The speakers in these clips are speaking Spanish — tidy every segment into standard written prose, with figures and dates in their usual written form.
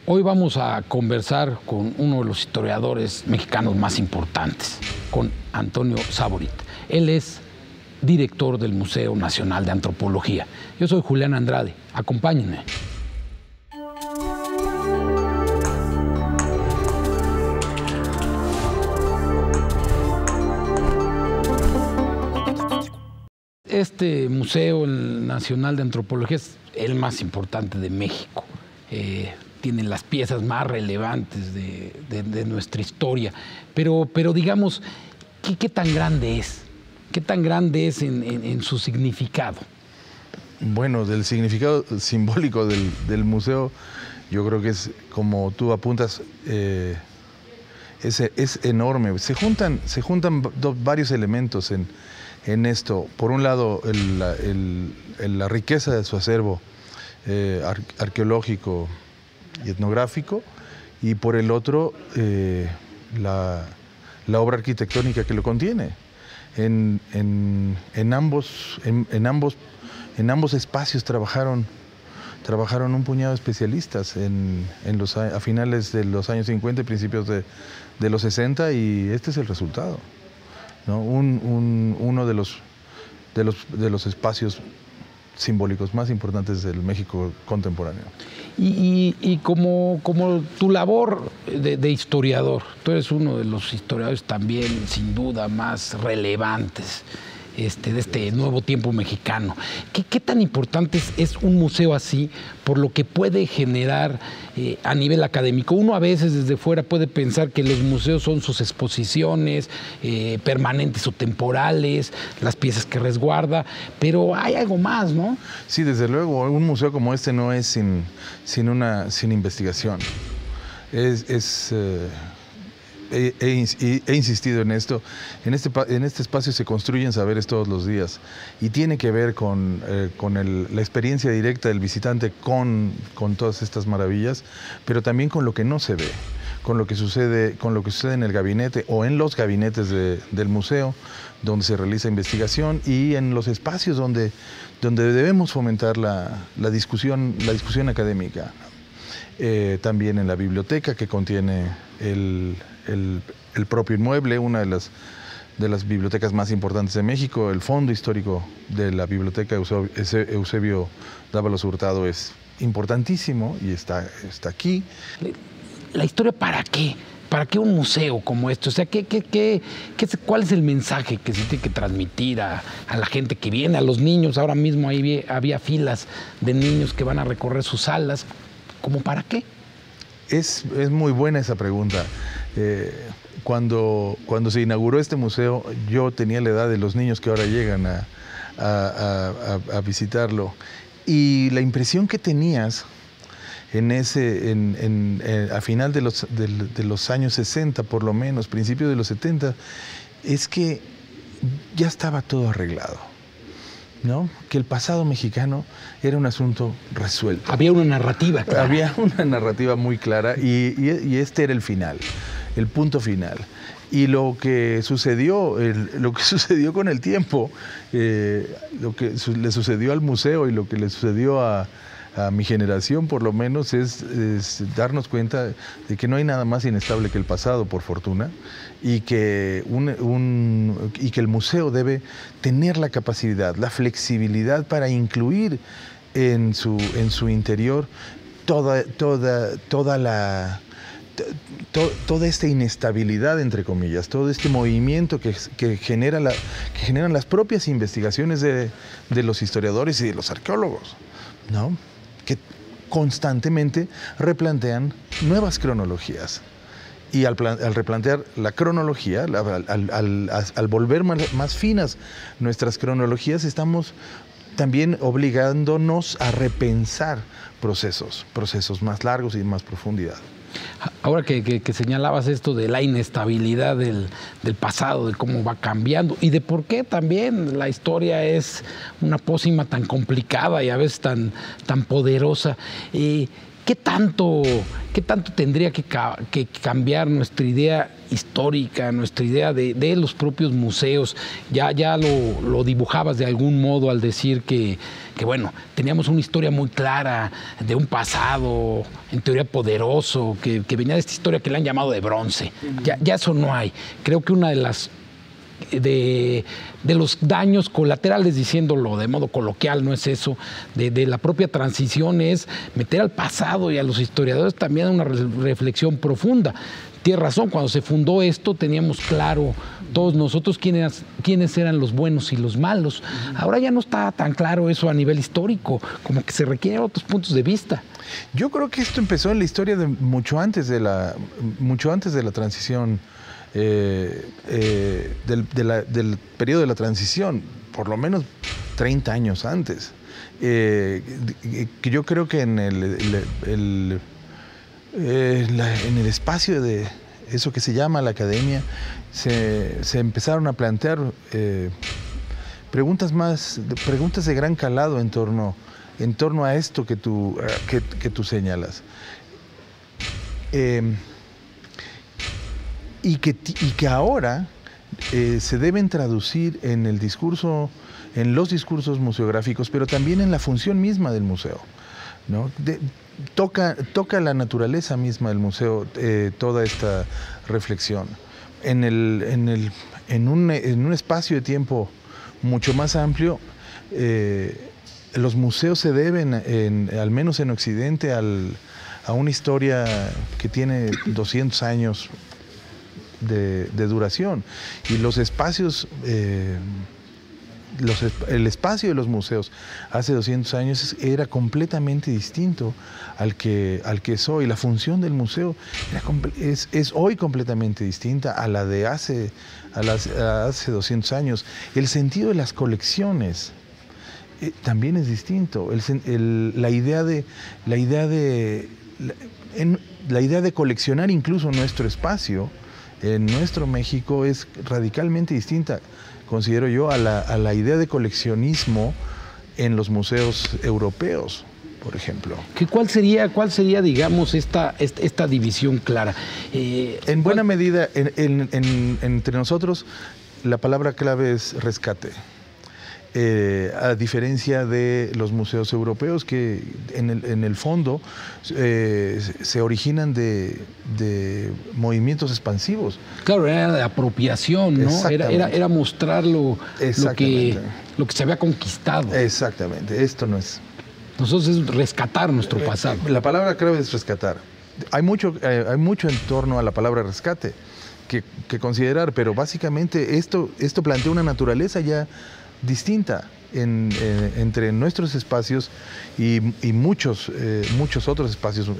Hoy vamos a conversar con uno de los historiadores mexicanos más importantes, con Antonio Saborit. Él es director del Museo Nacional de Antropología. Yo soy Julián Andrade. Acompáñenme. Este Museo Nacional de Antropología es el más importante de México. Tiene las piezas más relevantes de nuestra historia. Pero digamos, ¿qué tan grande es? ¿Qué tan grande es en su significado? Bueno, del significado simbólico del museo, yo creo que es, como tú apuntas, es enorme. Se juntan varios elementos en esto. Por un lado, la riqueza de su acervo arqueológico y etnográfico, y por el otro, la obra arquitectónica que lo contiene. En ambos espacios trabajaron un puñado de especialistas a finales de los años 50 y principios de los 60, y este es el resultado, ¿no? Uno de los espacios simbólicos más importantes del México contemporáneo. Y como tu labor de historiador, tú eres uno de los historiadores también, sin duda, más relevantes de este nuevo tiempo mexicano. ¿Qué tan importante es un museo así por lo que puede generar a nivel académico? Uno a veces desde fuera puede pensar que los museos son sus exposiciones permanentes o temporales, las piezas que resguarda, pero hay algo más, ¿no? Sí, desde luego, un museo como este no es sin investigación. He insistido en esto. En este espacio se construyen saberes todos los días, y tiene que ver con la experiencia directa del visitante con todas estas maravillas, pero también con lo que no se ve, con lo que sucede en el gabinete o en los gabinetes del museo, donde se realiza investigación, y en los espacios donde debemos fomentar la discusión académica. También en la biblioteca, que contiene el propio inmueble, una de las bibliotecas más importantes de México. El fondo histórico de la biblioteca Eusebio Dávalos Hurtado es importantísimo y está aquí. ¿La historia para qué? ¿Para qué un museo como este? O sea, ¿cuál es el mensaje que se tiene que transmitir a la gente que viene, a los niños? Ahora mismo ahí había filas de niños que van a recorrer sus salas. ¿Cómo para qué? Es muy buena esa pregunta. Cuando se inauguró este museo, yo tenía la edad de los niños que ahora llegan a visitarlo. Y la impresión que tenías a final de los años 60, por lo menos, principios de los 70, es que ya estaba todo arreglado, ¿no? Que el pasado mexicano era un asunto resuelto. Había una narrativa clara. Había una narrativa muy clara, y este era el final, el punto final. Y lo que sucedió con el tiempo, lo que le sucedió al museo y lo que le sucedió a mi generación, por lo menos, es darnos cuenta de que no hay nada más inestable que el pasado, por fortuna, y que el museo debe tener la capacidad, la flexibilidad para incluir en su interior toda esta inestabilidad, entre comillas, todo este movimiento que generan las propias investigaciones de los historiadores y de los arqueólogos, ¿no? Que constantemente replantean nuevas cronologías. Y al replantear la cronología, al volver más finas nuestras cronologías, estamos también obligándonos a repensar procesos más largos y más profundidad. Ahora que señalabas esto de la inestabilidad del pasado, de cómo va cambiando y de por qué también la historia es una pócima tan complicada y a veces tan poderosa, ¿qué tanto tendría que cambiar nuestra idea histórica, nuestra idea de los propios museos? Ya lo dibujabas de algún modo al decir que bueno, teníamos una historia muy clara de un pasado, en teoría poderoso, que venía de esta historia que le han llamado de bronce. Ya eso no hay. Creo que una de los daños colaterales, diciéndolo de modo coloquial, no es eso, de la propia transición, es meter al pasado y a los historiadores también a una reflexión profunda. Tienes razón, cuando se fundó esto teníamos claro todos nosotros quiénes eran los buenos y los malos. Ahora ya no está tan claro eso a nivel histórico, como que se requieren otros puntos de vista. Yo creo que esto empezó en la historia de mucho antes de la transición, del periodo de la transición, por lo menos 30 años antes. Que yo creo que en el espacio de eso que se llama la academia, se empezaron a plantear preguntas de gran calado en torno a esto que tú señalas. Y que ahora se deben traducir en el discurso, en los discursos museográficos, pero también en la función misma del museo, ¿no? Toca la naturaleza misma del museo, toda esta reflexión. En un espacio de tiempo mucho más amplio, los museos se deben, al menos en Occidente, a una historia que tiene 200 años de duración. Y los espacios... el espacio de los museos hace 200 años era completamente distinto al que es hoy. La función del museo es hoy completamente distinta a la de hace 200 años. El sentido de las colecciones también es distinto. La idea de coleccionar incluso nuestro espacio en nuestro México es radicalmente distinta, considero yo, a la idea de coleccionismo en los museos europeos, por ejemplo. ¿Cuál sería, digamos, esta división clara? En buena medida, entre nosotros, la palabra clave es rescate. A diferencia de los museos europeos, que en el fondo se originan de movimientos expansivos. Claro, era de apropiación, ¿no? Era mostrar lo que se había conquistado. Exactamente, esto no es. Nosotros es rescatar nuestro pasado. La palabra clave es rescatar. Hay mucho en torno a la palabra rescate que considerar, pero básicamente esto plantea una naturaleza ya distinta entre nuestros espacios y muchos otros espacios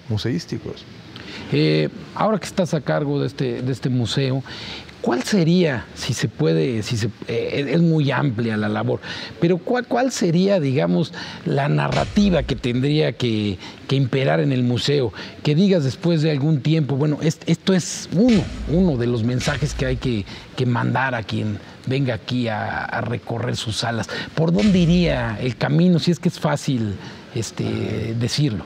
museísticos. Ahora que estás a cargo de este museo, ¿cuál sería, si se puede, es muy amplia la labor, pero cuál sería, digamos, la narrativa que tendría que imperar en el museo? Que digas después de algún tiempo, bueno, esto es uno de los mensajes que hay que mandar a quien venga aquí a recorrer sus salas. ¿Por dónde iría el camino, si es que es fácil decirlo?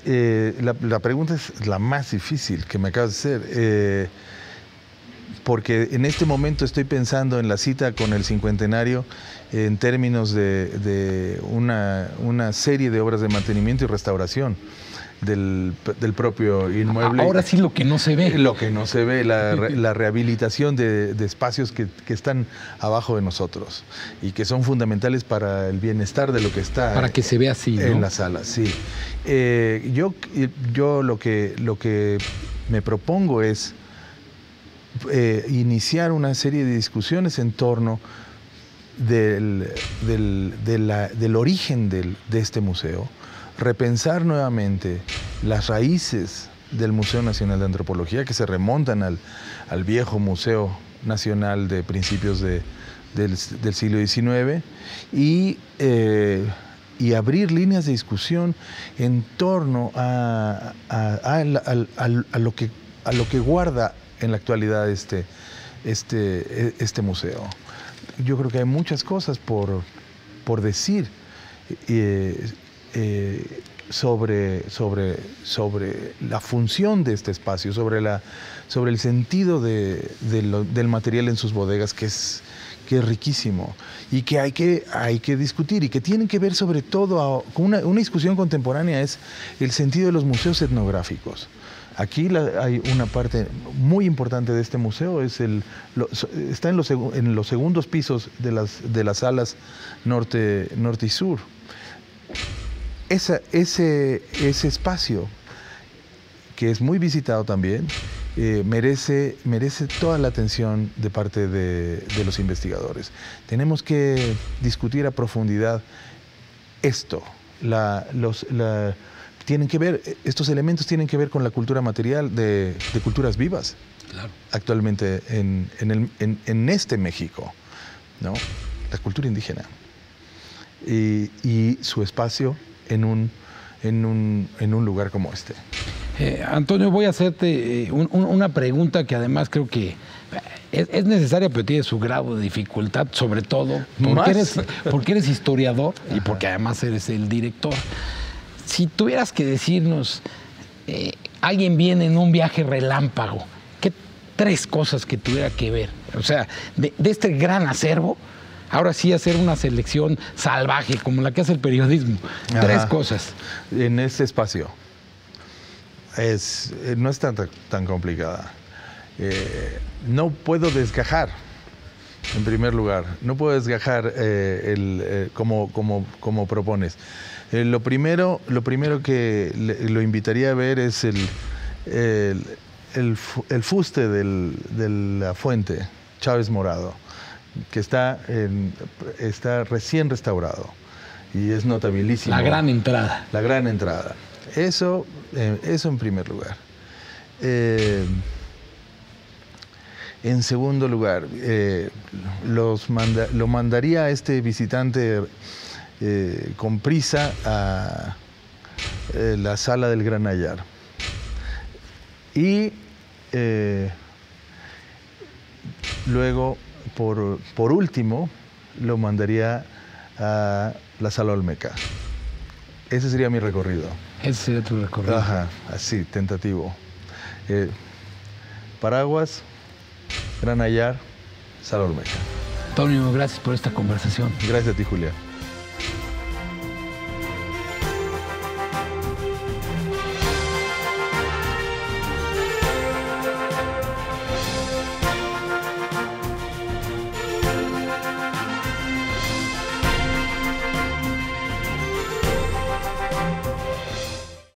La pregunta es la más difícil que me acabas de hacer, porque en este momento estoy pensando en la cita con el cincuentenario en términos de una serie de obras de mantenimiento y restauración del propio inmueble. Ahora sí, lo que no se ve. Lo que no se ve, la rehabilitación de espacios que están abajo de nosotros y que son fundamentales para el bienestar de lo que está. Para que se vea así, ¿no? En la sala, sí. Yo lo que me propongo es iniciar una serie de discusiones en torno del origen de este museo, repensar nuevamente las raíces del Museo Nacional de Antropología, que se remontan al viejo Museo Nacional de principios del siglo XIX, y abrir líneas de discusión en torno a lo que guarda en la actualidad este museo. Yo creo que hay muchas cosas por decir. sobre la función de este espacio, sobre el sentido del material en sus bodegas, que es riquísimo y que hay que discutir y que tienen que ver sobre todo con una discusión contemporánea, es el sentido de los museos etnográficos. Aquí hay una parte muy importante de este museo, está en los segundos pisos de las salas norte y sur. Ese espacio, que es muy visitado también, merece toda la atención de parte de los investigadores. Tenemos que discutir a profundidad esto. Estos elementos tienen que ver con la cultura material de culturas vivas, claro, actualmente en este México, ¿no? La cultura indígena y su espacio en un lugar como este. Antonio, voy a hacerte una pregunta que además creo que es necesaria, pero tiene su grado de dificultad, sobre todo porque eres historiador y porque además eres el director. Si tuvieras que decirnos, alguien viene en un viaje relámpago, ¿qué 3 cosas que tuviera que ver? O sea, de este gran acervo, ahora sí hacer una selección salvaje, como la que hace el periodismo. Ajá. 3 cosas. En este espacio. No es tan complicada. No puedo desgajar, en primer lugar. No puedo desgajar como propones. Lo primero que lo invitaría a ver es el fuste de la fuente Chávez Morado, que está recién restaurado y es notabilísimo. La gran entrada. La gran entrada. Eso en primer lugar. En segundo lugar, lo mandaría a este visitante con prisa a la sala del Gran Ayar. Y luego, por último, lo mandaría a la Sala Olmeca. Ese sería mi recorrido. Ese sería tu recorrido. Ajá, así, tentativo. Paraguas, Gran Ayar, Sala Olmeca. Antonio, gracias por esta conversación. Gracias a ti, Julia.